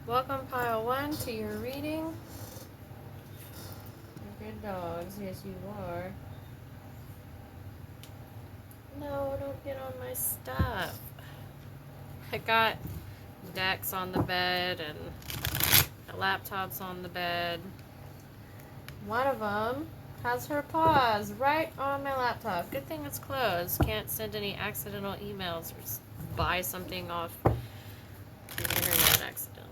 Welcome, Pile 1, to your reading. You're good dogs. Yes, you are. No, don't get on my stuff. I got decks on the bed and the laptop's on the bed. One of them has her paws right on my laptop. Good thing it's closed. Can't send any accidental emails or buy something off the internet accidentally.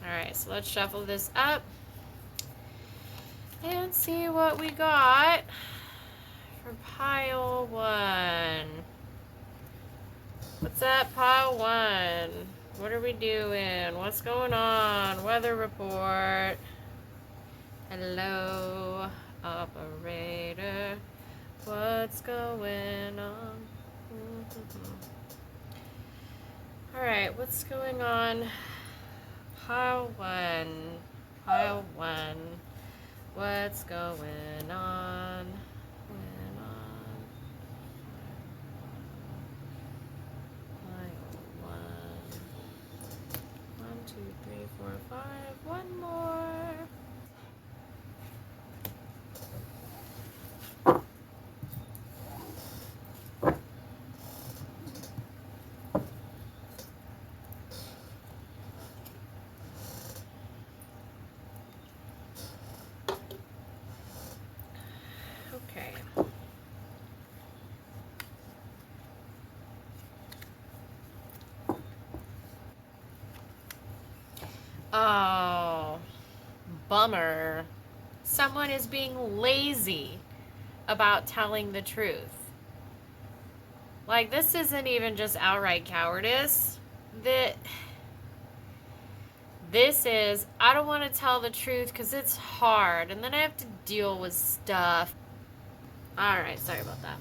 Alright, so let's shuffle this up and see what we got for pile 1. What's up, pile 1? What are we doing? What's going on? Weather report. Hello, operator. What's going on? Alright, what's going on? Pile 1. Pile 1. What's going on? Pile 1. 1, 2, 3, 4, 5. One more. Okay. Oh, bummer. Someone is being lazy about telling the truth. Like, this isn't even just outright cowardice. This is, I don't want to tell the truth because it's hard, and then I have to deal with stuff. Alright, sorry about that.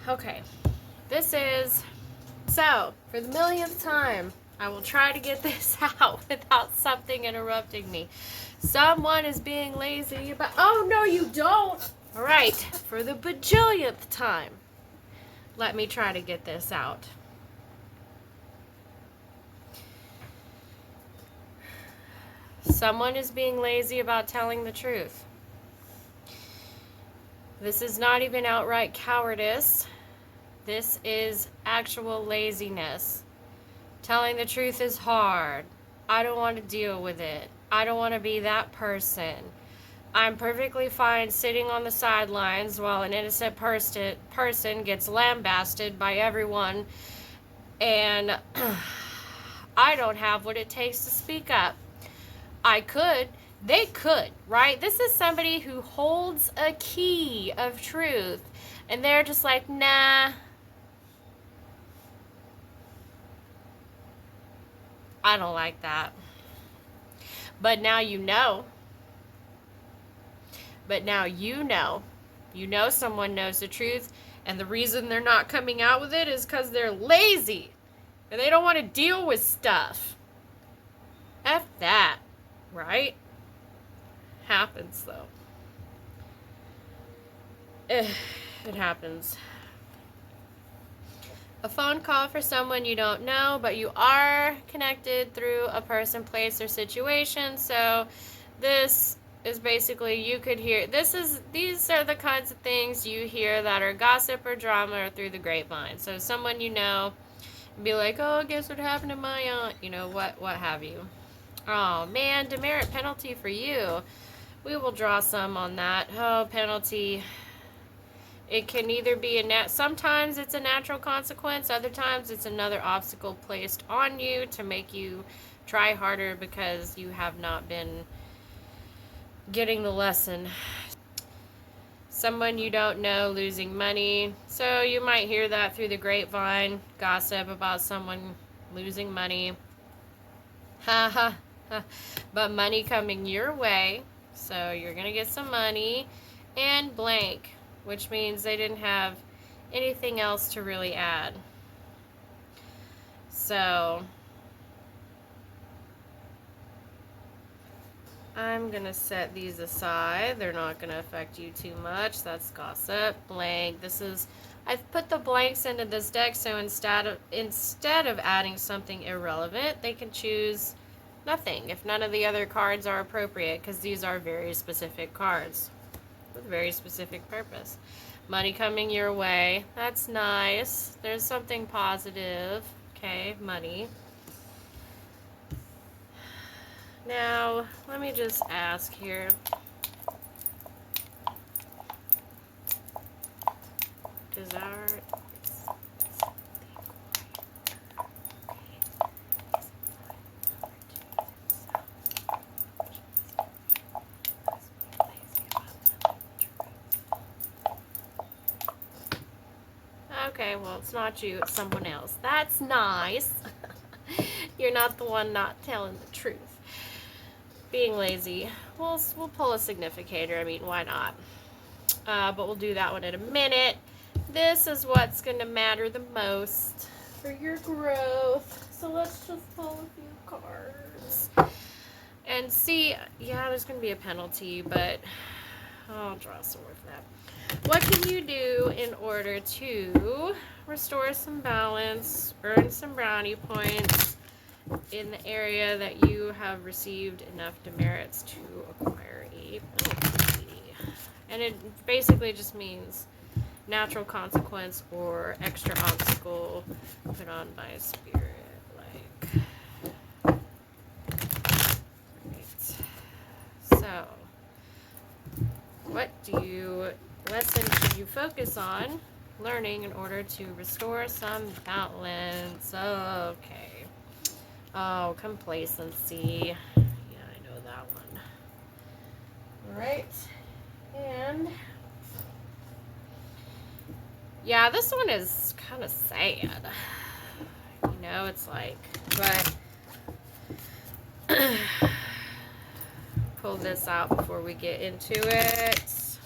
Okay, this is, so, for the millionth time, I will try to get this out without something interrupting me. Someone is being lazy about, oh no you don't! Alright, for the bajillionth time, let me try to get this out. Someone is being lazy about telling the truth. This is not even outright cowardice. This is actual laziness. Telling the truth is hard. I don't want to deal with it. I don't want to be that person. I'm perfectly fine sitting on the sidelines while an innocent person gets lambasted by everyone, and I don't have what it takes to speak up. I could. They could, right? This is somebody who holds a key of truth, and they're just like, nah. I don't like that. But now you know. But now you know. You know someone knows the truth, and the reason they're not coming out with it is because they're lazy. And they don't want to deal with stuff. F that, right? Happens, though. It happens. A phone call for someone you don't know, but you are connected through a person, place, or situation. So this is basically, you could hear, these are the kinds of things you hear that are gossip or drama or through the grapevine. So someone you know, be like, oh, guess what happened to my aunt? You know, what have you. Oh, man, demerit penalty for you. We will draw some on that. Oh, penalty. It can either be sometimes it's a natural consequence, other times it's another obstacle placed on you to make you try harder because you have not been getting the lesson. Someone you don't know losing money. So you might hear that through the grapevine, gossip about someone losing money. Ha ha ha. But money coming your way. So you're going to get some money. And blank, which means they didn't have anything else to really add. So I'm going to set these aside. They're not going to affect you too much. That's gossip. Blank. This is... I've put the blanks into this deck, so instead of adding something irrelevant, they can choose nothing if none of the other cards are appropriate, because these are very specific cards with very specific purpose. Money coming your way. That's nice. There's something positive. Okay, money. Now, let me just ask here. Desire. Okay, well, it's not you, it's someone else. That's nice. You're not the one not telling the truth. Being lazy. We'll pull a significator. I mean, why not? But we'll do that one in a minute. This is what's going to matter the most for your growth. So let's just pull a few cards. And see, yeah, there's going to be a penalty, but I'll draw some more for that. What can you do in order to restore some balance, earn some brownie points in the area that you have received enough demerits to acquire a penalty? And it basically just means natural consequence or extra obstacle put on by a spirit. Like, right. So, what lesson should you focus on learning in order to restore some balance? Okay. Oh, complacency. Yeah, I know that one. All right. And yeah, this one is kind of sad. You know, it's like, but pull this out before we get into it.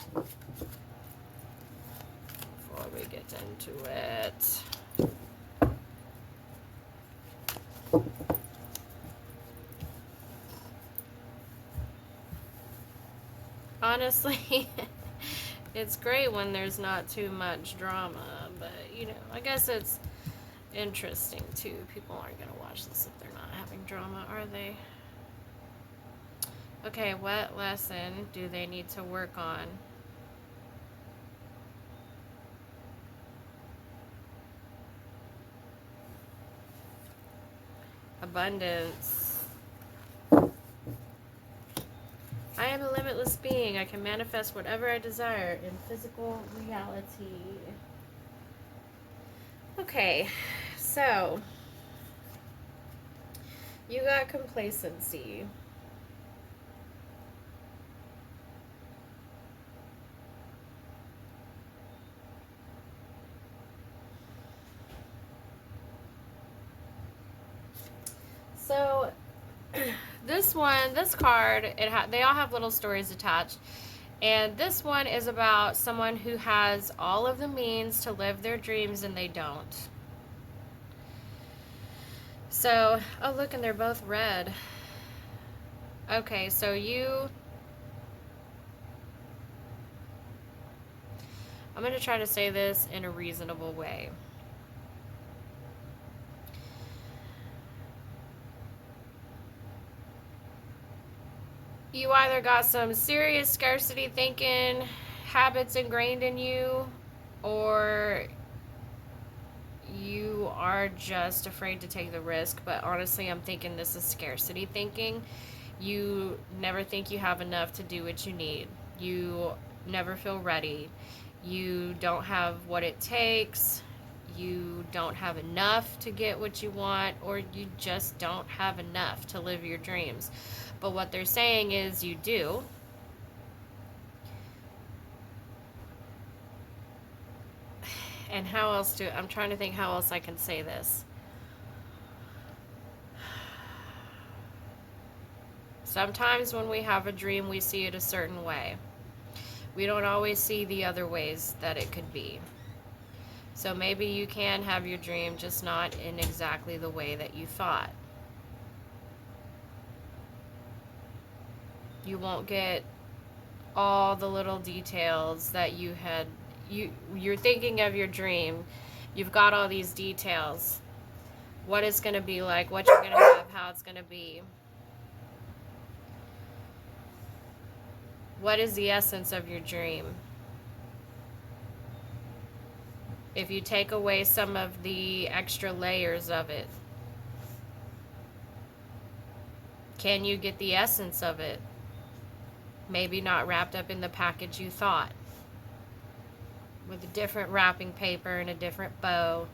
Before we get into it. Honestly, it's great when there's not too much drama, but, you know, I guess it's interesting, too. People aren't going to watch this if they're not having drama, are they? Okay, what lesson do they need to work on? Abundance. I am a limitless being. I can manifest whatever I desire in physical reality. Okay, so you got complacency. So this card, they all have little stories attached. And this one is about someone who has all of the means to live their dreams and they don't. So, oh look, and they're both red. Okay, so I'm going to try to say this in a reasonable way. You either got some serious scarcity thinking habits ingrained in you, or you are just afraid to take the risk. But honestly, I'm thinking this is scarcity thinking. You never think you have enough to do what you need. You never feel ready. You don't have what it takes. You don't have enough to get what you want, or you just don't have enough to live your dreams. But what they're saying is you do. And how else I'm trying to think how else I can say this. Sometimes when we have a dream, we see it a certain way. We don't always see the other ways that it could be. So maybe you can have your dream, just not in exactly the way that you thought. You won't get all the little details that you're thinking of your dream. You've got all these details. What it's going to be like, what you're going to have, how it's going to be. What is the essence of your dream? If you take away some of the extra layers of it, can you get the essence of it? Maybe not wrapped up in the package you thought, with a different wrapping paper and a different bow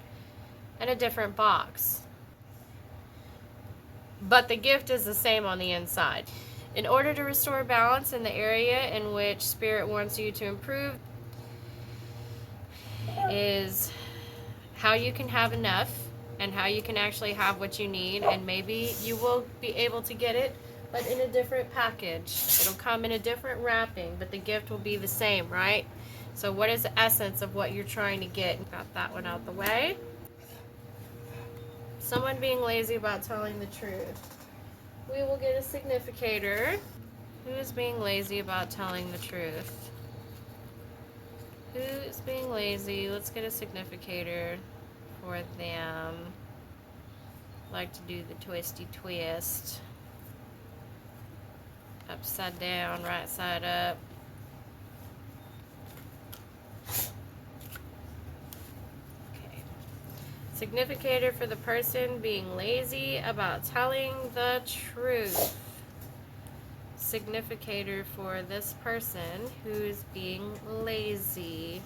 and a different box. But the gift is the same on the inside. In order to restore balance in the area in which Spirit wants you to improve is how you can have enough and how you can actually have what you need, and maybe you will be able to get it, but in a different package. It'll come in a different wrapping, but the gift will be the same, right? So what is the essence of what you're trying to get? Got that one out the way. Someone being lazy about telling the truth. We will get a significator. Who is being lazy about telling the truth? Who is being lazy? Let's get a significator for them. Like to do the twisty twist. Upside down, right side up. Okay. Significator for the person being lazy about telling the truth. Significator for this person who's being lazy.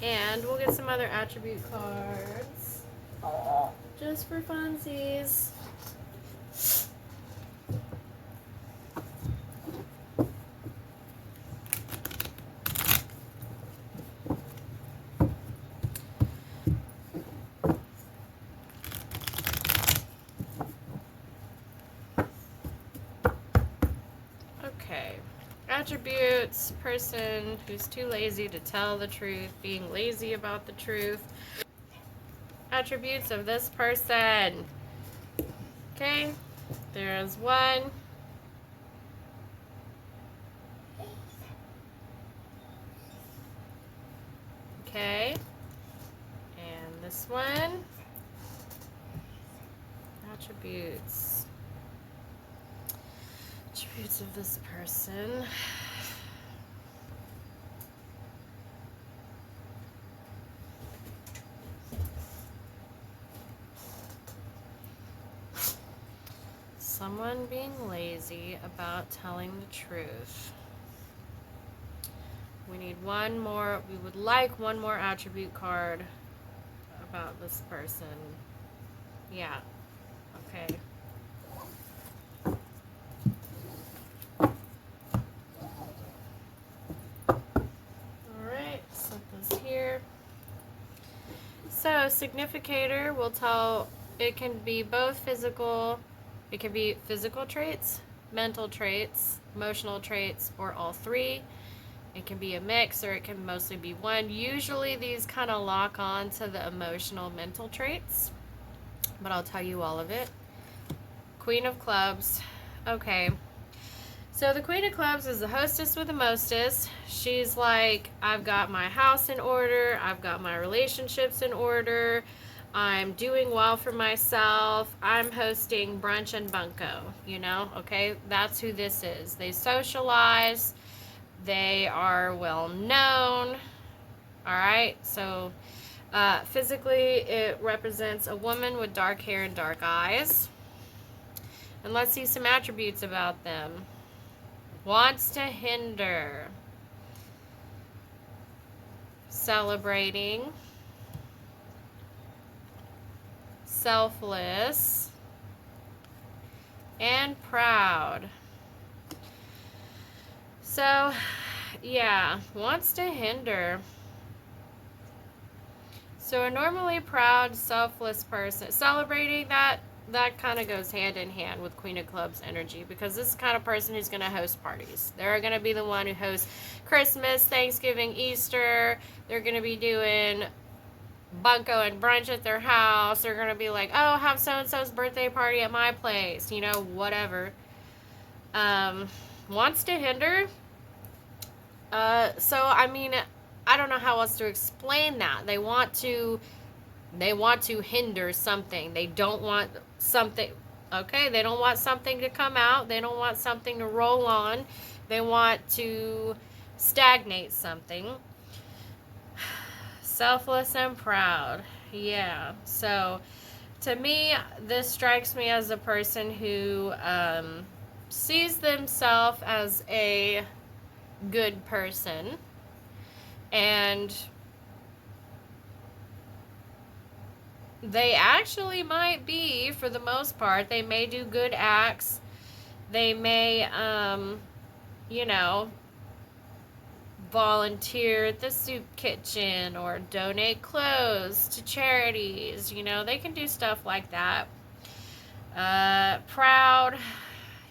And we'll get some other attribute cards just for funsies. Attributes, person who's too lazy to tell the truth, being lazy about the truth. Attributes of this person. Okay, there's one. Okay, and this one. Attributes. Attributes of this person. Someone being lazy about telling the truth. We need one more. We would like one more attribute card about this person. Yeah. Okay. So, significator will tell, it can be both physical, it can be physical traits, mental traits, emotional traits, or all three. It can be a mix, or it can mostly be one. Usually these kind of lock on to the emotional mental traits, but I'll tell you all of it. Queen of Clubs. Okay. So the Queen of Clubs is the hostess with the mostest. She's like, I've got my house in order. I've got my relationships in order. I'm doing well for myself. I'm hosting brunch and bunko, you know? Okay, that's who this is. They socialize. They are well known. All right, so physically it represents a woman with dark hair and dark eyes. And let's see some attributes about them. Wants to hinder. Celebrating. Selfless. And proud. So, yeah, wants to hinder. So a normally proud, selfless person, celebrating, that kind of goes hand in hand with Queen of Clubs energy, because this is the kind of person who's going to host parties. They're going to be the one who hosts Christmas, Thanksgiving, Easter. They're going to be doing bunko and brunch at their house. They're going to be like, oh, have so-and-so's birthday party at my place. You know, whatever. Wants to hinder. So, I mean, I don't know how else to explain that. They want to hinder something. They don't want something. Okay, they don't want something to come out. They don't want something to roll on. They want to stagnate something. Selfless and proud. Yeah. So, to me, this strikes me as a person who sees themselves as a good person, and they actually might be, for the most part. They may do good acts. They may, you know, volunteer at the soup kitchen or donate clothes to charities. You know, they can do stuff like that. Proud.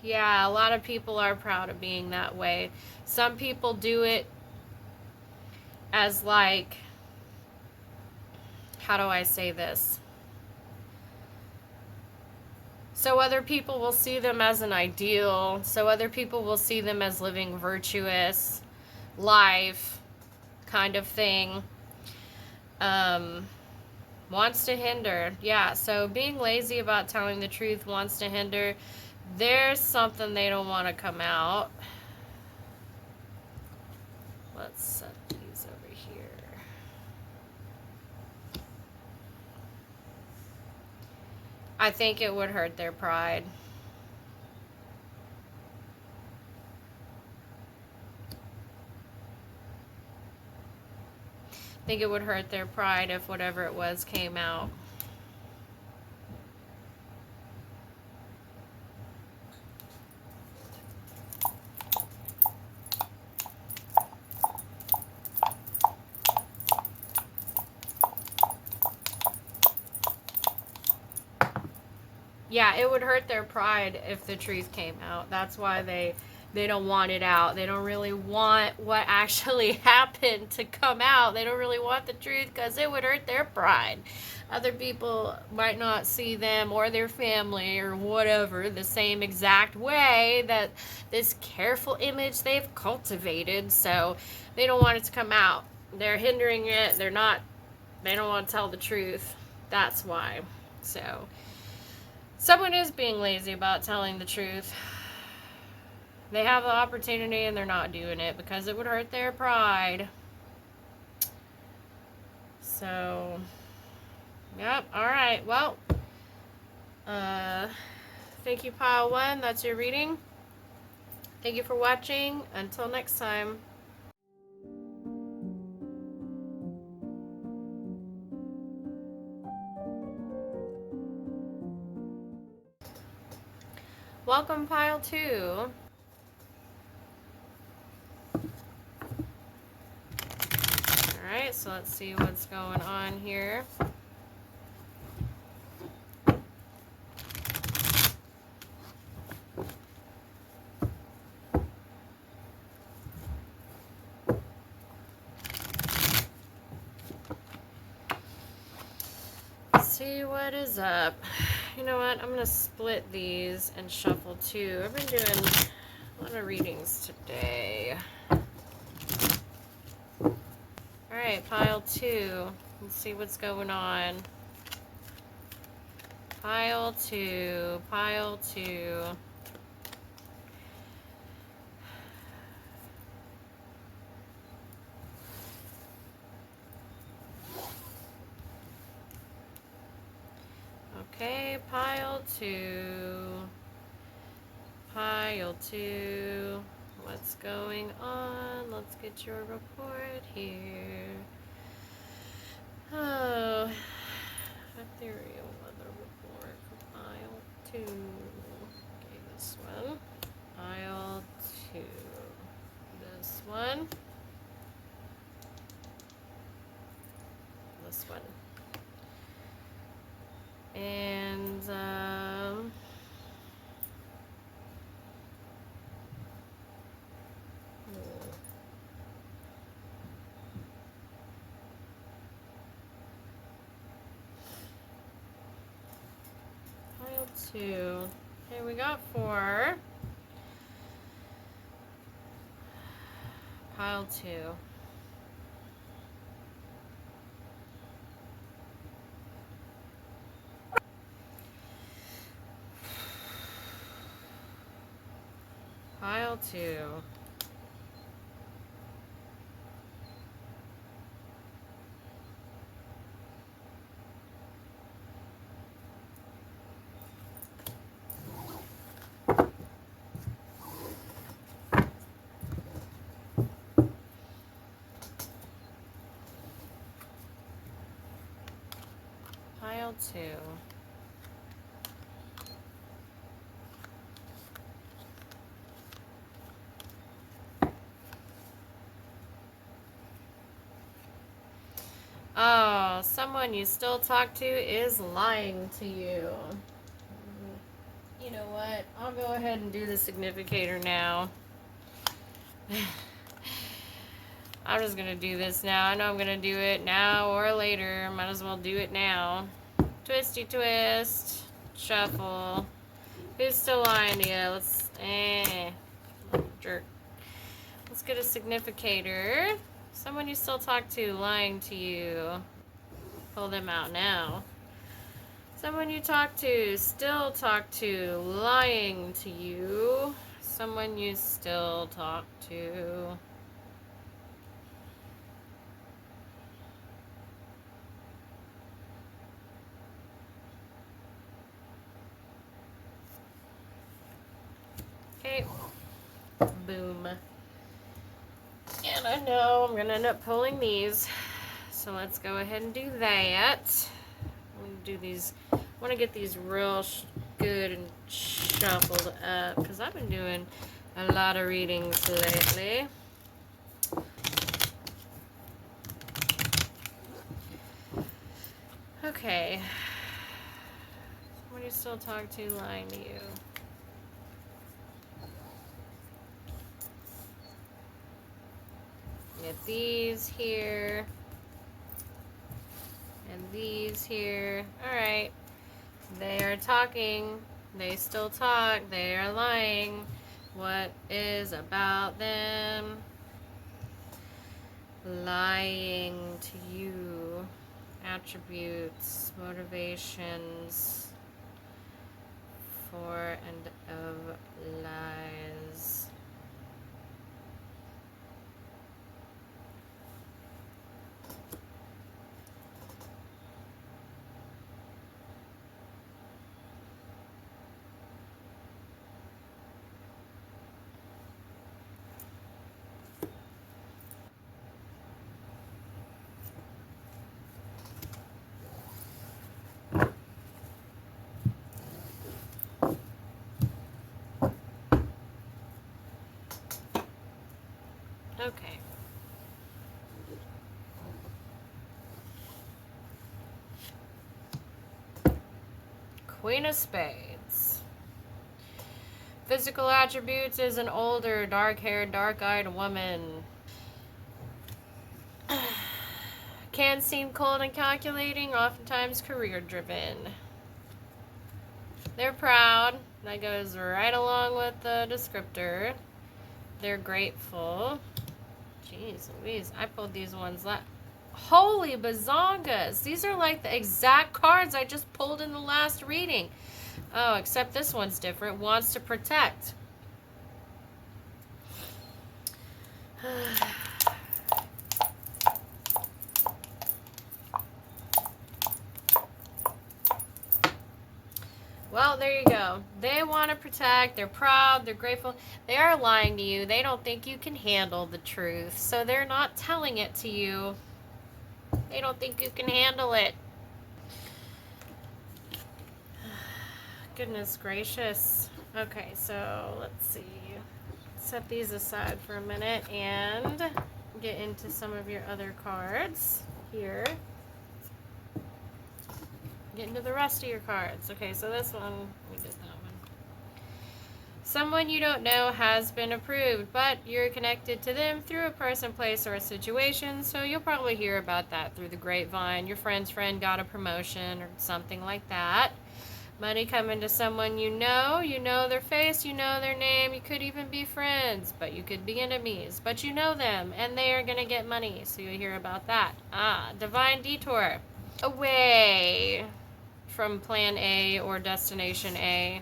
Yeah, a lot of people are proud of being that way. Some people do it as like, how do I say this? So other people will see them as an ideal. So other people will see them as living virtuous life kind of thing. Wants to hinder. Yeah, so being lazy about telling the truth wants to hinder. There's something they don't want to come out. Let's set these over here. I think it would hurt their pride. I think it would hurt their pride if whatever it was came out. Yeah, it would hurt their pride if the truth came out. That's why they don't want it out. They don't really want what actually happened to come out. They don't really want the truth because it would hurt their pride. Other people might not see them or their family or whatever the same exact way that this careful image they've cultivated, so they don't want it to come out. They're hindering it. They don't want to tell the truth. That's why. So someone is being lazy about telling the truth. They have the opportunity and they're not doing it because it would hurt their pride. So, yep. All right. Well, thank you, Pile 1. That's your reading. Thank you for watching. Until next time. Welcome, Pile 2. Alright, so let's see what's going on here. Let's see what is up. You know what? I'm going to split these and shuffle 2. I've been doing a lot of readings today. Alright, Pile 2. Let's see what's going on. Pile 2. Pile 2. Okay, Pile 2. Pile 2. What's going on? Let's get your report here. Oh, ethereal weather report for Pile 2. Okay, this one. Pile 2. This one. This one. And, 2. Okay, we got 4. Pile 2. Pile 2. Pile 2. Oh, someone you still talk to is lying to you. You know what? I'll go ahead and do the significator now. I'm just going to do this now. I know I'm going to do it now or later. Might as well do it now. Twisty twist. Shuffle. Who's still lying to you? Let's... jerk. Let's get a significator. Someone you still talk to lying to you. Pull them out now. Someone you talk to, still talk to, lying to you. Someone you still talk to. Okay. Boom. And I know I'm going to end up pulling these. So let's go ahead and do that. I'm going to do these. I want to get these real good and shuffled up because I've been doing a lot of readings lately. Okay. Someone you still talk to lying to you. Get these here. And these here. Alright. They are talking. They still talk. They are lying. What is about them? Lying to you. Attributes. Motivations. For and of lies. Okay. Queen of Spades. Physical attributes is an older, dark-haired, dark-eyed woman. Can seem cold and calculating, oftentimes career-driven. They're proud. That goes right along with the descriptor. They're grateful. Jeez Louise, I pulled these ones holy bazongas! These are like the exact cards I just pulled in the last reading. Oh, except this one's different. Wants to protect. Well, there you go. They want to protect. They're proud. They're grateful. They are lying to you. They don't think you can handle the truth. So they're not telling it to you. They don't think you can handle it. Goodness gracious. Okay, so let's see. Set these aside for a minute and get into some of your other cards here. Get into the rest of your cards. Okay, so this one, we did that one. Someone you don't know has been approved, but you're connected to them through a person, place, or a situation, so you'll probably hear about that through the grapevine. Your friend's friend got a promotion or something like that. Money coming to someone you know their face, you know their name, you could even be friends, but you could be enemies, but you know them, and they are going to get money, so you hear about that. Divine detour. Away from plan A or destination A.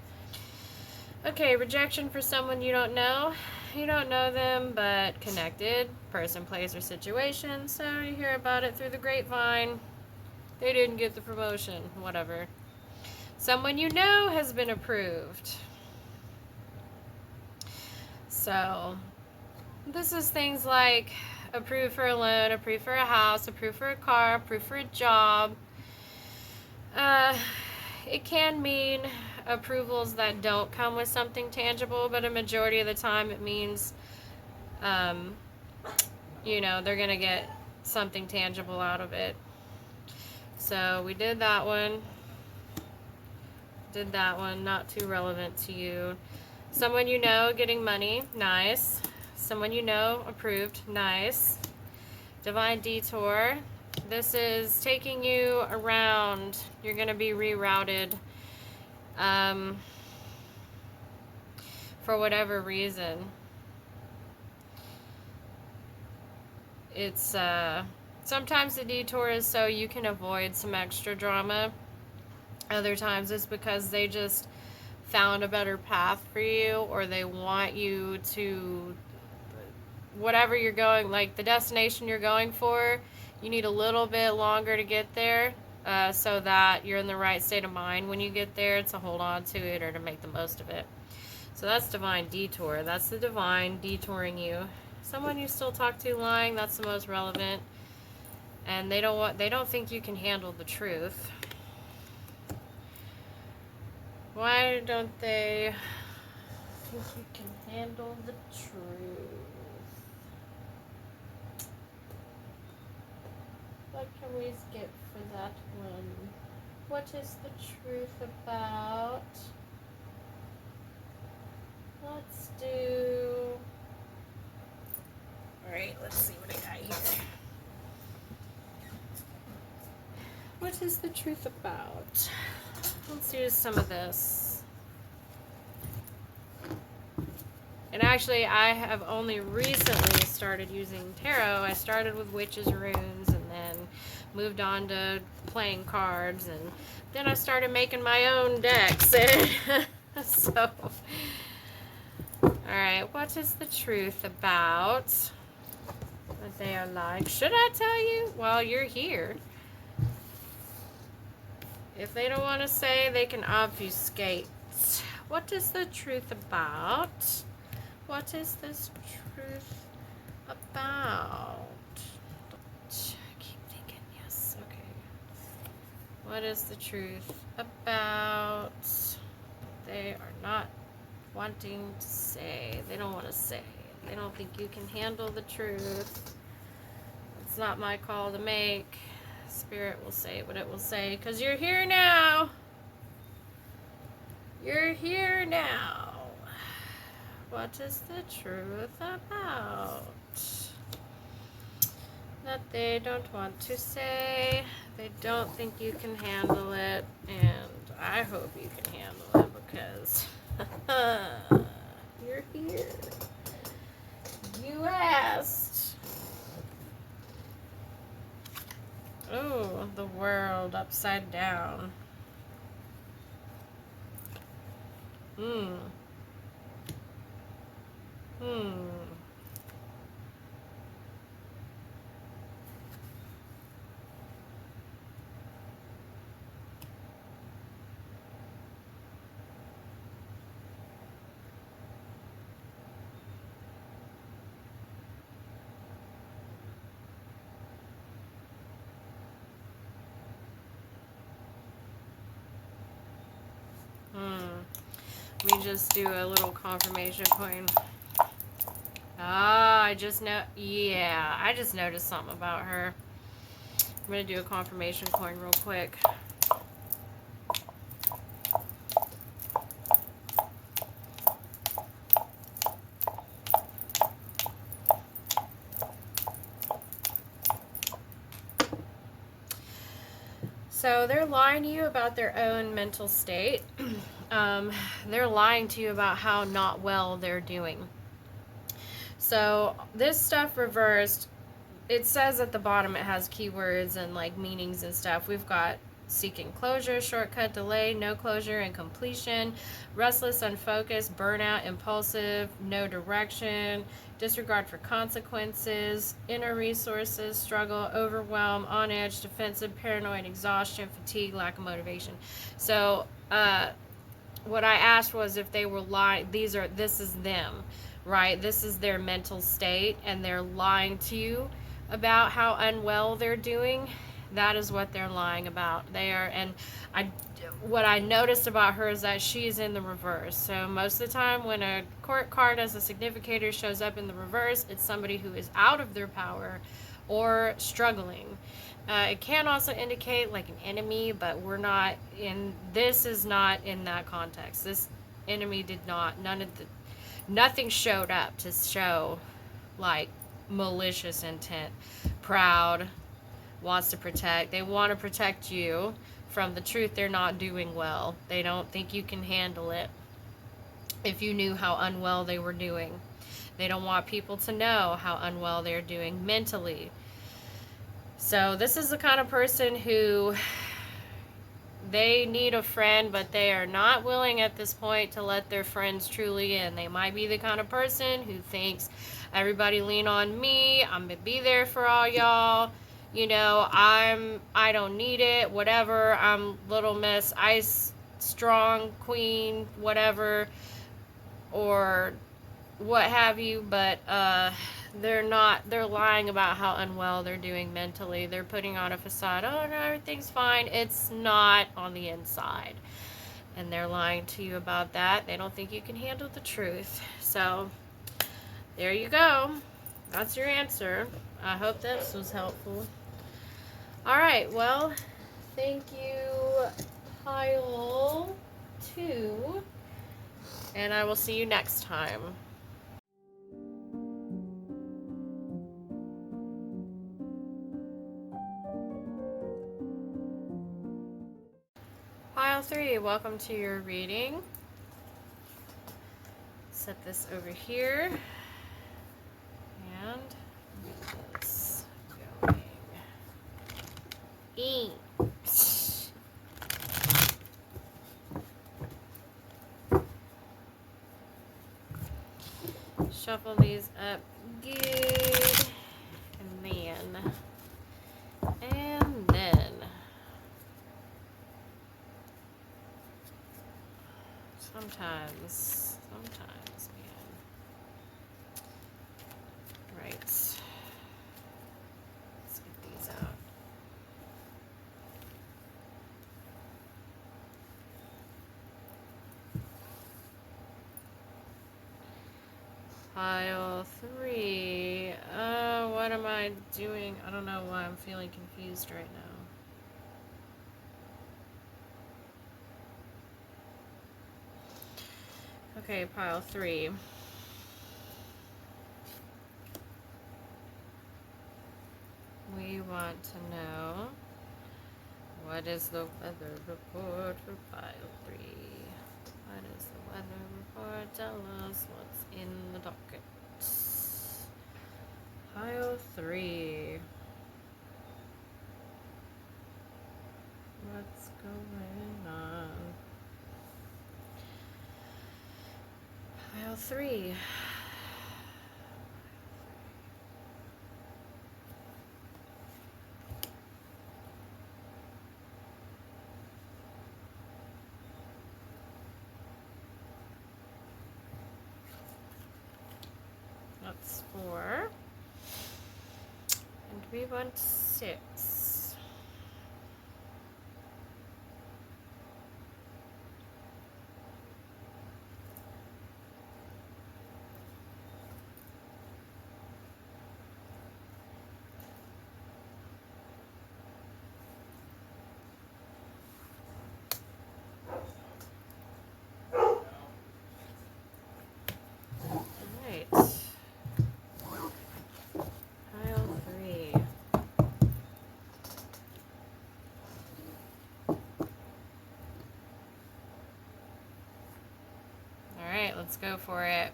Okay, rejection for someone you don't know. You don't know them, but connected. Person, place, or situation, so you hear about it through the grapevine. They didn't get the promotion, whatever. Someone you know has been approved. So, this is things like approved for a loan, approved for a house, approved for a car, approved for a job. It can mean approvals that don't come with something tangible, but a majority of the time it means, you know, they're going to get something tangible out of it. So, we did that one. Did that one, not too relevant to you. Someone you know getting money, nice. Someone you know approved, nice. Divine detour, this is taking you around. You're going to be rerouted for whatever reason. It's sometimes the detour is so you can avoid some extra drama. Other times it's because they just found a better path for you, or they want you to, whatever you're going, like the destination you're going for, you need a little bit longer to get there, so that you're in the right state of mind when you get there to hold on to it or to make the most of it. So that's divine detour. That's the divine detouring you. Someone you still talk to lying, that's the most relevant. And they don't think you can handle the truth. Why don't they think you can handle the truth? What can we skip for that one? What is the truth about? Let's do... Alright, let's see what I got here. What is the truth about? Let's use some of this. And actually, I have only recently started using tarot. I started with witches' runes and then moved on to playing cards. And then I started making my own decks. So, alright, what is the truth about what they are like? Should I tell you? Well, you're here. If they don't want to say, they can obfuscate. What is the truth about? What is this truth about? I keep thinking, yes, okay. What is the truth about? They are not wanting to say. They don't want to say. They don't think you can handle the truth. It's not my call to make. Spirit will say what it will say, because you're here now. You're here now. What is the truth about? That they don't want to say. They don't think you can handle it, and I hope you can handle it, because you're here. You asked. Oh, the world upside down. Hmm. Let me just do a little confirmation coin. I just noticed something about her. I'm going to do a confirmation coin real quick. So they're lying to you about their own mental state. They're lying to you about how not well they're doing. So this stuff reversed, it says at the bottom it has keywords and like meanings and stuff. We've got seeking closure, shortcut, delay, no closure, and completion, restless, unfocused, burnout, impulsive, no direction, disregard for consequences, inner resources, struggle, overwhelm, on edge, defensive, paranoid, exhaustion, fatigue, lack of motivation. So what I asked was if they were lying. This is them, right? This is their mental state, and they're lying to you about how unwell they're doing. That is what they're lying about. They are, and what I noticed about her is that she's in the reverse. So most of the time when a court card as a significator shows up in the reverse, it's somebody who is out of their power or struggling. It can also indicate like an enemy, but we're not in, this is not in that context. This enemy did not, nothing showed up to show like malicious intent. Proud, wants to protect. They want to protect you from the truth. They're not doing well. They don't think you can handle it if you knew how unwell they were doing. They don't want people to know how unwell they're doing mentally. So this is the kind of person who, they need a friend, but they are not willing at this point to let their friends truly in. They might be the kind of person who thinks, everybody lean on me, I'm gonna be there for all y'all, you know, I don't need it, whatever, I'm Little Miss Ice Strong Queen, whatever, or what have you. But they're lying about how unwell they're doing mentally. They're putting on a facade. Oh no, everything's fine. It's not on the inside. And they're lying to you about that. They don't think you can handle the truth. So there you go. That's your answer. I hope this was helpful. Alright, well, thank you, pile 2. And I will see you next time. Pile 3, welcome to your reading. Set this over here. And get this going. Shuffle these up good. And then sometimes, man. Right. Let's get these out. Pile 3. What am I doing? I don't know why I'm feeling confused right now. Okay, pile 3. We want to know, what is the weather report for pile 3? What is the weather report? Tell us what's in the docket. Pile 3. What's going on? Pile 3. That's 4. And we want 6. Pile 3. go for it.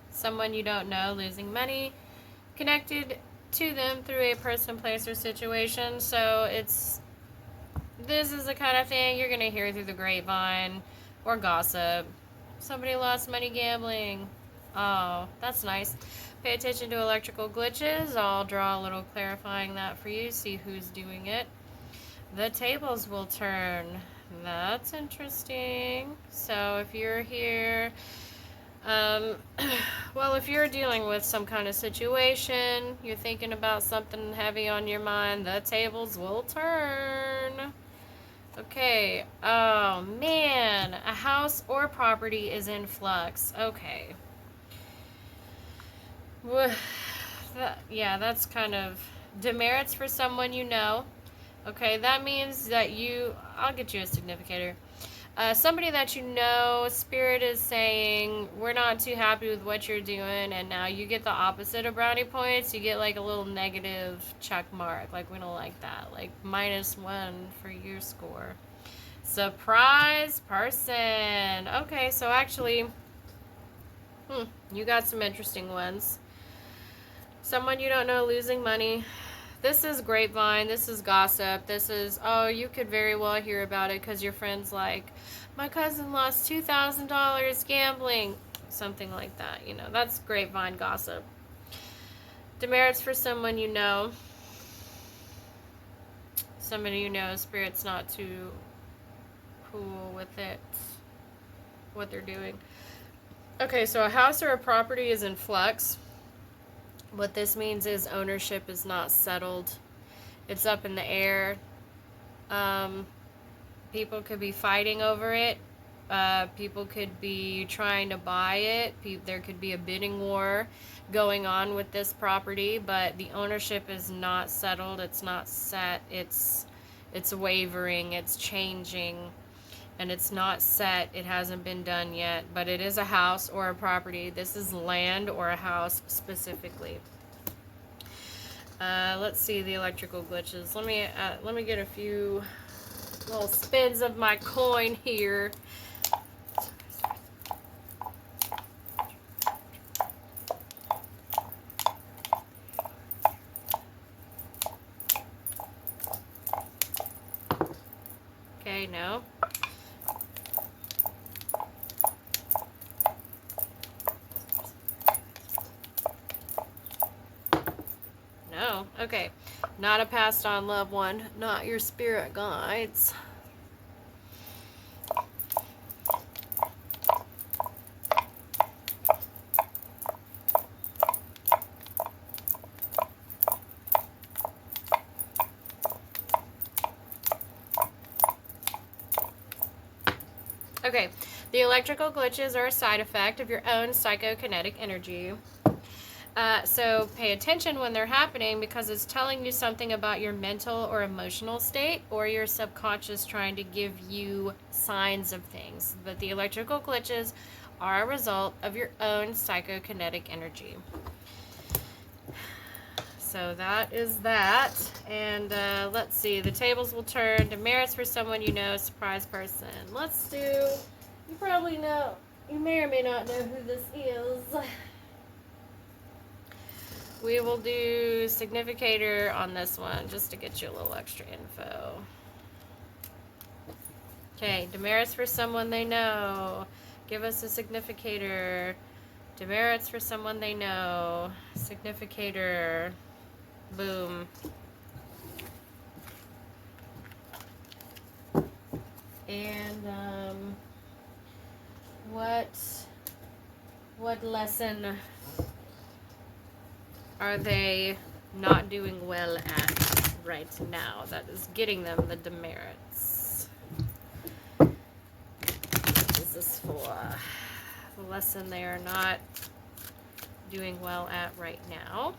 Someone you don't know, losing money, connected to them through a person, place, or situation. So this is the kind of thing you're going to hear through the grapevine or gossip. Somebody lost money gambling. Oh, that's nice. Pay attention to electrical glitches. I'll draw a little clarifying that for you. See who's doing it. The tables will turn. That's interesting. So if you're here, well, if you're dealing with some kind of situation, you're thinking about something heavy on your mind, the tables will turn. Okay. Oh, man. A house or property is in flux. Okay. Yeah, that's kind of demerits for someone you know. Okay, that means that I'll get you a significator. Somebody that you know, Spirit is saying, we're not too happy with what you're doing, and now you get the opposite of brownie points. You get like a little negative check mark. Like, we don't like that. Like, -1 for your score. Surprise person. Okay, so actually, you got some interesting ones. Someone you don't know losing money. This is grapevine. This is gossip. This is, oh, you could very well hear about it because your friend's like, my cousin lost $2,000 gambling. Something like that, you know. That's grapevine gossip. Demerits for someone you know. Somebody you know, Spirit's not too cool with it, what they're doing. Okay, so a house or a property is in flux. What this means is ownership is not settled. It's up in the air. People could be fighting over it. People could be trying to buy it. There could be a bidding war going on with this property, but the ownership is not settled. It's not set. It's wavering. It's changing. And it's not set. It hasn't been done yet, but it is a house or a property. This is land or a house specifically. Let's see the electrical glitches. Let me get a few little spins of my coin here. Okay, no. No. Okay. Not a passed on loved one. Not your spirit guides. Okay. The electrical glitches are a side effect of your own psychokinetic energy. So pay attention when they're happening because it's telling you something about your mental or emotional state or your subconscious trying to give you signs of things. But the electrical glitches are a result of your own psychokinetic energy. So that is that. And let's see. The tables will turn. Demerits for someone you know. Surprise person. Let's do... You probably know. You may or may not know who this is. We will do significator on this one just to get you a little extra info. Okay, demerits for someone they know. Give us a significator. Demerits for someone they know. Significator. Boom. And what lesson are they not doing well at right now that is getting them the demerits? What is this for? The lesson they are not doing well at right now.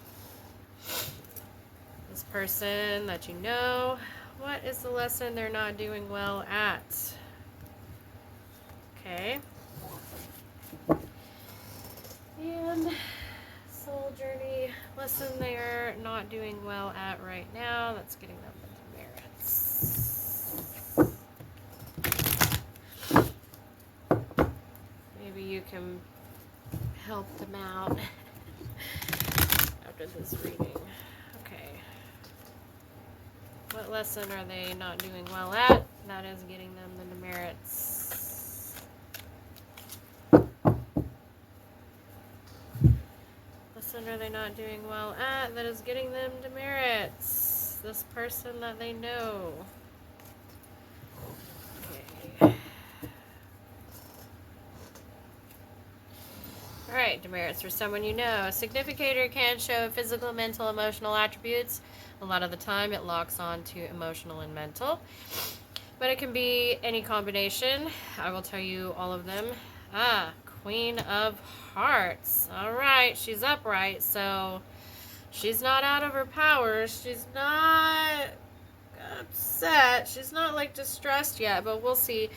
This person that you know, what is the lesson they're not doing well at? Okay. And soul journey, lesson they're not doing well at right now. That's getting them the demerits. Maybe you can help them out after this reading. Okay. What lesson are they not doing well at? That is getting them the demerits. Lesson are they not doing well at? That is getting them demerits. This person that they know. Okay. Alright, demerits for someone you know. A significator can show physical, mental, emotional attributes. A lot of the time it locks on to emotional and mental. But it can be any combination. I will tell you all of them. Queen of Hearts. Alright, she's upright, so she's not out of her powers. She's not upset. She's not like distressed yet, but we'll see.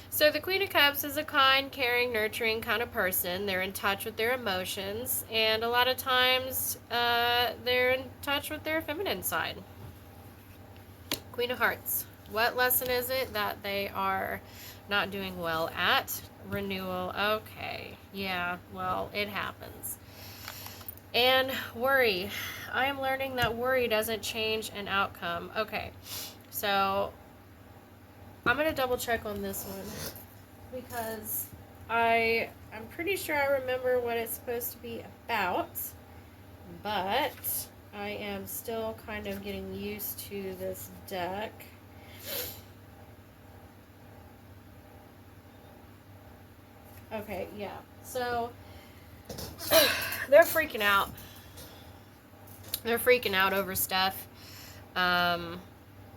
So the Queen of Cups is a kind, caring, nurturing kind of person. They're in touch with their emotions, and a lot of times they're in touch with their feminine side. Queen of Hearts. What lesson is it that they are not doing well at? Renewal. Okay. Yeah, well, it happens. And worry. I am learning that worry doesn't change an outcome. Okay. So I'm going to double check on this one because I'm pretty sure I remember what it's supposed to be about, but I am still kind of getting used to this deck. Okay, yeah. So they're freaking out. They're freaking out over stuff.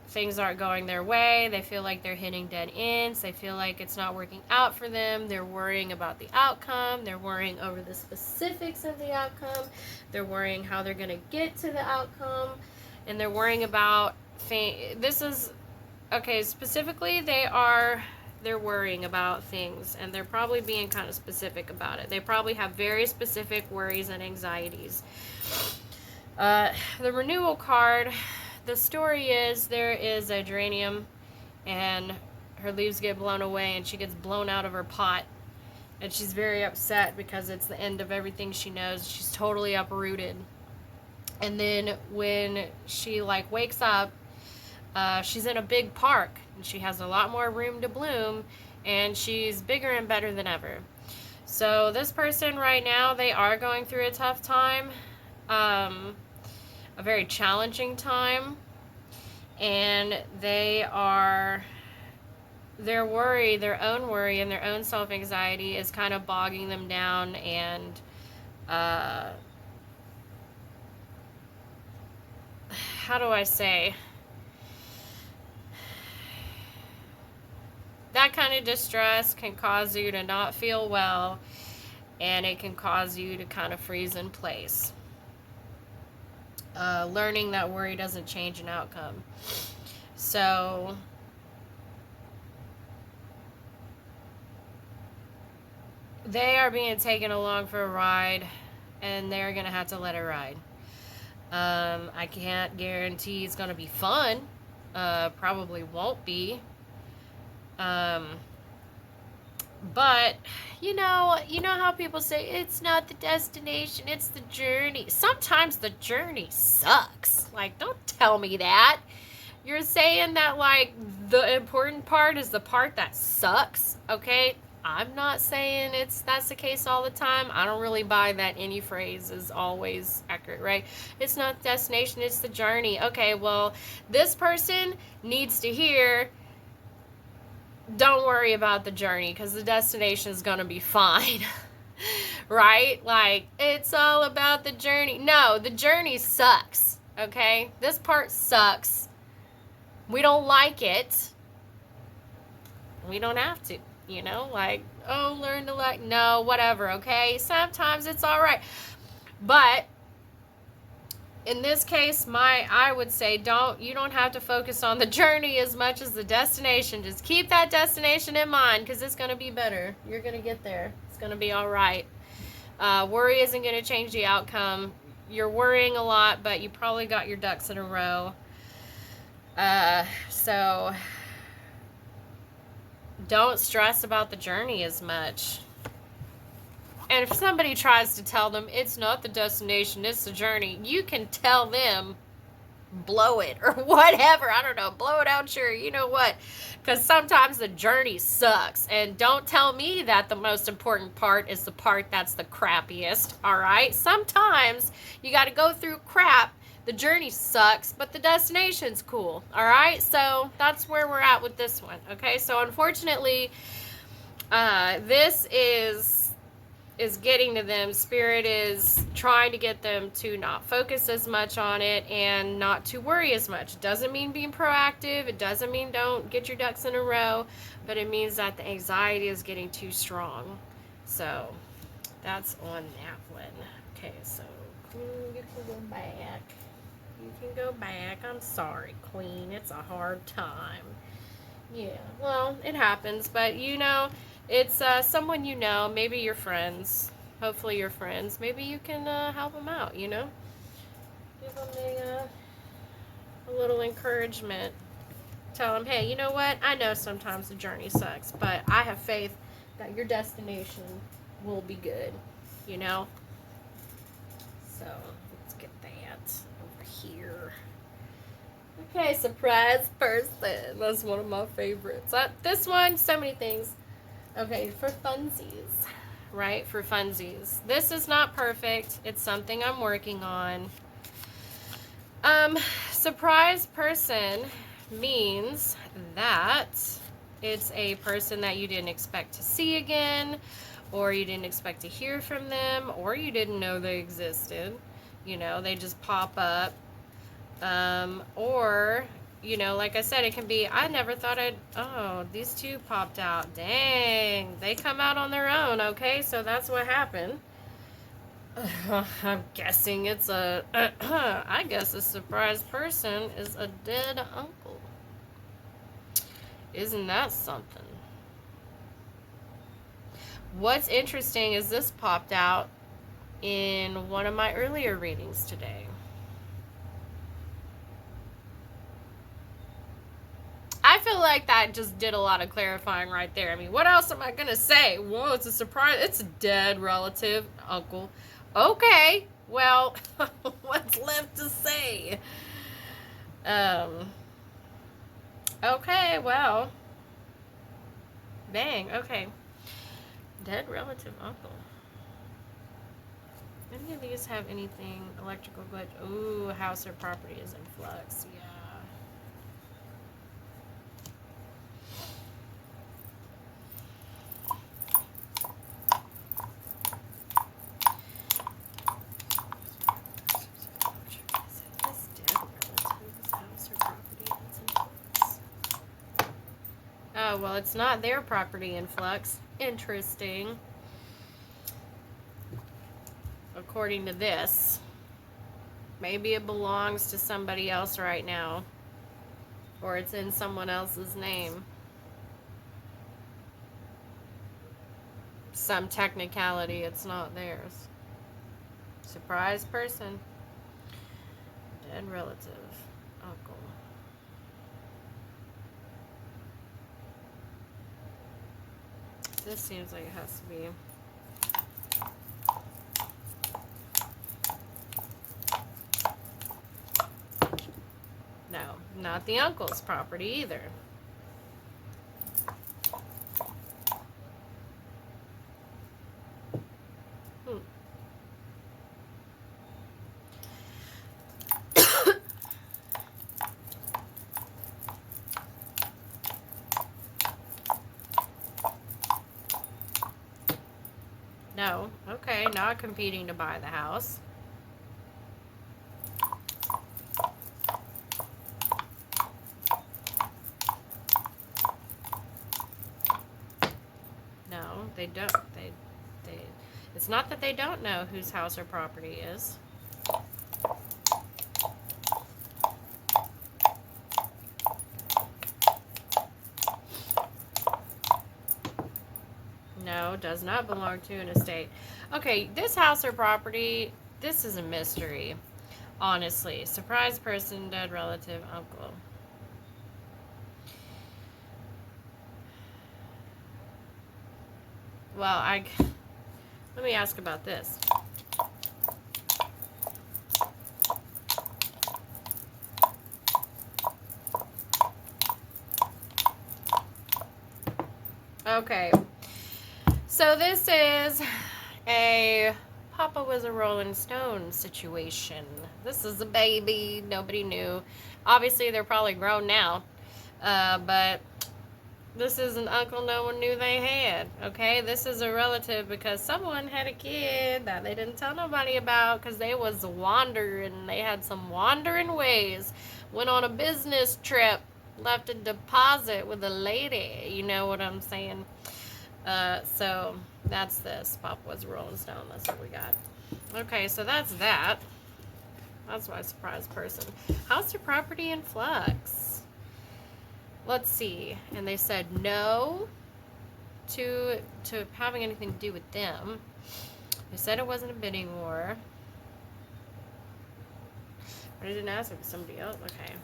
Things aren't going their way. They feel like they're hitting dead ends. They feel like it's not working out for them. They're worrying about the outcome. They're worrying over the specifics of the outcome. They're worrying how they're going to get to the outcome. And they're worrying about this is, okay, specifically they're worrying about things, and they're probably being kind of specific about it. They probably have very specific worries and anxieties. The renewal card, the story is there is a geranium and her leaves get blown away and she gets blown out of her pot, and she's very upset because it's the end of everything she knows. She's totally uprooted. And then when she like wakes up, she's in a big park and she has a lot more room to bloom, and she's bigger and better than ever. So this person right now, they are going through a tough time, a very challenging time, and their worry, their own worry and their own self-anxiety is kind of bogging them down, and how do I say, that kind of distress can cause you to not feel well, and it can cause you to kind of freeze in place. Learning that worry doesn't change an outcome. So they are being taken along for a ride, and they're going to have to let it ride. I can't guarantee it's going to be fun. Probably won't be. But you know how people say it's not the destination, it's the journey. Sometimes the journey sucks. Like, don't tell me that. You're saying that like the important part is the part that sucks, okay? I'm not saying that's the case all the time. I don't really buy that any phrase is always accurate, right? It's not the destination, it's the journey. Okay, well, this person needs to hear, don't worry about the journey because the destination is going to be fine. Right? Like, it's all about the journey. No, the journey sucks. Okay? This part sucks. We don't like it. We don't have to. You know? Like, oh, learn to like. No, whatever. Okay? Sometimes it's all right. But in this case, I would say you don't have to focus on the journey as much as the destination. Just keep that destination in mind because it's going to be better. You're going to get there. It's going to be all right. Worry isn't going to change the outcome. You're worrying a lot, but you probably got your ducks in a row. So don't stress about the journey as much. And if somebody tries to tell them it's not the destination, it's the journey, you can tell them blow it or whatever. I don't know, blow it out your, you know what, because sometimes the journey sucks. And don't tell me that the most important part is the part that's the crappiest. All right, sometimes you got to go through crap. The journey sucks, but the destination's cool. All right, so that's where we're at with this one. Okay, so unfortunately this is getting to them. Spirit is trying to get them to not focus as much on it and not to worry as much. It doesn't mean being proactive. It doesn't mean don't get your ducks in a row, but it means that the anxiety is getting too strong. So that's on that one. Okay, so Queen, you can go back. You can go back. I'm sorry, Queen. It's a hard time. Yeah, well, it happens, but you know, it's someone you know, maybe your friends, hopefully your friends, maybe you can help them out, you know, give them a little encouragement, tell them, hey, you know what, I know sometimes the journey sucks, but I have faith that your destination will be good, you know, so let's get that over here. Okay, surprise person. That's one of my favorites. This one, so many things. Okay, for funsies, right? For funsies. This is not perfect. It's something I'm working on. Surprise person means that it's a person that you didn't expect to see again, or you didn't expect to hear from them, or you didn't know they existed. You know, they just pop up. Or, you know, like I said, it can be, I never thought oh, these two popped out. Dang, they come out on their own, okay? So that's what happened. I'm guessing it's I guess a surprise person is a dead uncle. Isn't that something? What's interesting is this popped out in one of my earlier readings today. I feel like that just did a lot of clarifying right there. I mean, what else am I going to say? Whoa, it's a surprise. It's a dead relative, uncle. Okay, well, what's left to say? Okay, well. Dang, okay. Dead relative, uncle. Any of these have anything? Electrical glitch. Ooh, house or property is in flux. Yeah. Oh, well, it's not their property in flux. Interesting. According to this. Maybe it belongs to somebody else right now. Or it's in someone else's name. Some technicality, it's not theirs. Surprise person. Dead relative. Uncle. This seems like it has to be. No, not the uncle's property either. No, okay, not competing to buy the house. No, they don't. They it's not that they don't know whose house or property is. No, does not belong to an estate. Okay, this house or property, this is a mystery. Honestly. Surprise person, dead relative, uncle. Well, Let me ask about this. Okay, so this is a Papa was a Rolling Stone situation. This is a baby. Nobody knew. Obviously, they're probably grown now. But this is an uncle no one knew they had. Okay, this is a relative because someone had a kid that they didn't tell nobody about because they was wandering. They had some wandering ways. Went on a business trip. Left a deposit with a lady. You know what I'm saying? So that's this. Papa was a Rolling Stone. That's what we got. Okay, so that's that. That's my surprise person. House or property in flux? Let's see. And they said no to having anything to do with them. They said it wasn't a bidding war. But I didn't ask if it was somebody else. Okay.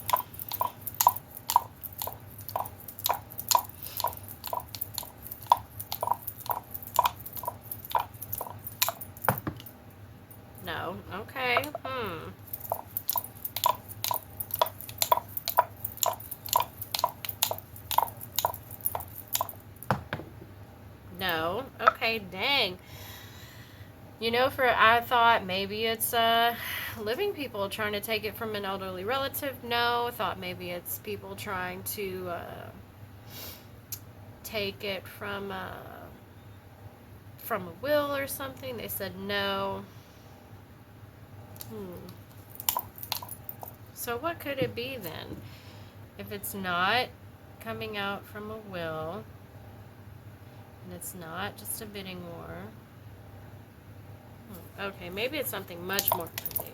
No. Okay. No. Okay, dang. You know, I thought maybe it's living people trying to take it from an elderly relative. No. I thought maybe it's people trying to take it from a will or something. They said no. So what could it be then? If it's not coming out from a will, and it's not just a bidding war. Okay, maybe it's something much more mundane.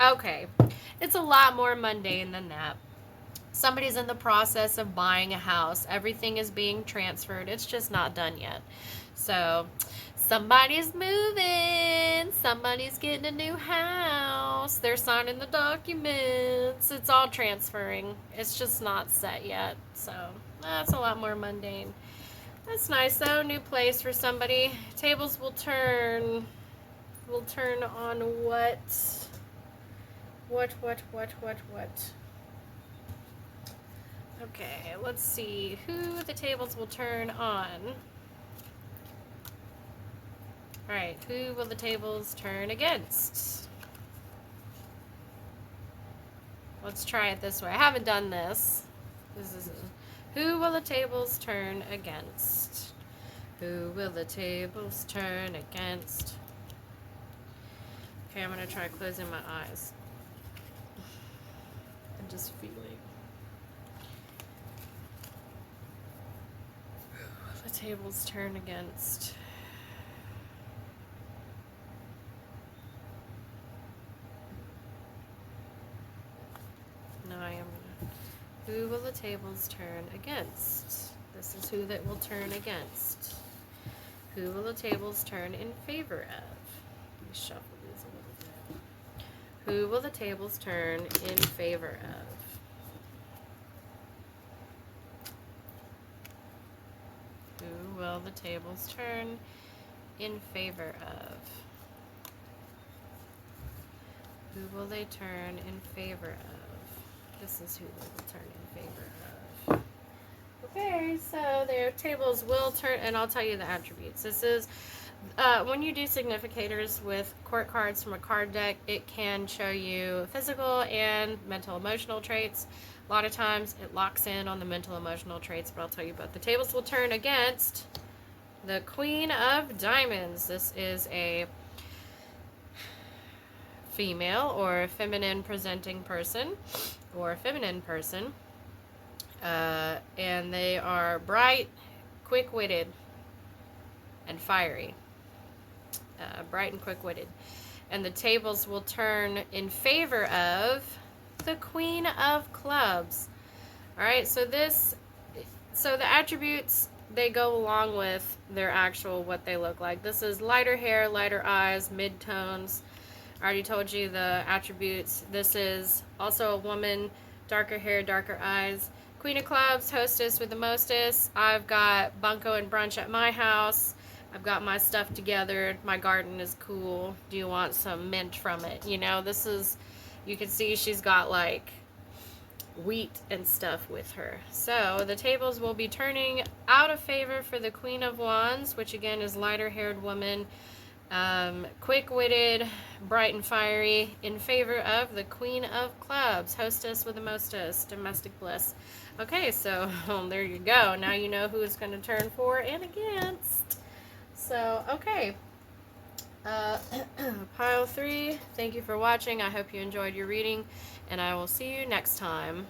Okay, it's a lot more mundane than that. Somebody's in the process of buying a house. Everything is being transferred. It's just not done yet. So somebody's moving. Somebody's getting a new house. They're signing the documents. It's all transferring. It's just not set yet. So that's a lot more mundane. That's nice though. New place for somebody. Tables will turn. Will turn on what? What? Okay, let's see who the tables will turn on. Alright, who will the tables turn against? Let's try it this way. I haven't done this. Who will the tables turn against? Who will the tables turn against? Okay, I'm going to try closing my eyes. I'm just feeling. The tables turn against. No, I am gonna. Who will the tables turn against? This is who that will turn against. Who will the tables turn in favor of? Let me shuffle these a little bit. Who will the tables turn in favor of? Who will the tables turn in favor of? Who will they turn in favor of? This is who they will turn in favor of. Okay, so their tables will turn, and I'll tell you the attributes. This is, when you do significators with court cards from a card deck, it can show you physical and mental emotional traits. A lot of times it locks in on the mental emotional traits, but I'll tell you both. The tables will turn against the Queen of Diamonds. This is a female or feminine presenting person or feminine person. And they are bright, quick-witted, and fiery. Bright and quick-witted. And the tables will turn in favor of the Queen of Clubs. Alright, so the attributes, they go along with their actual, what they look like. This is lighter hair, lighter eyes, mid-tones. I already told you the attributes. This is also a woman, darker hair, darker eyes. Queen of Clubs, hostess with the mostest. I've got bunko and brunch at my house. I've got my stuff together. My garden is cool. Do you want some mint from it? You know, this is, you can see she's got like wheat and stuff with her. So the tables will be turning out of favor for the Queen of Wands, which again is lighter haired woman, quick-witted, bright and fiery, in favor of the Queen of Clubs, hostess with the mostest, domestic bliss. Okay, so there you go. Now you know who it's going to turn for and against. So, okay. Pile 3, thank you for watching. I hope you enjoyed your reading, and I will see you next time.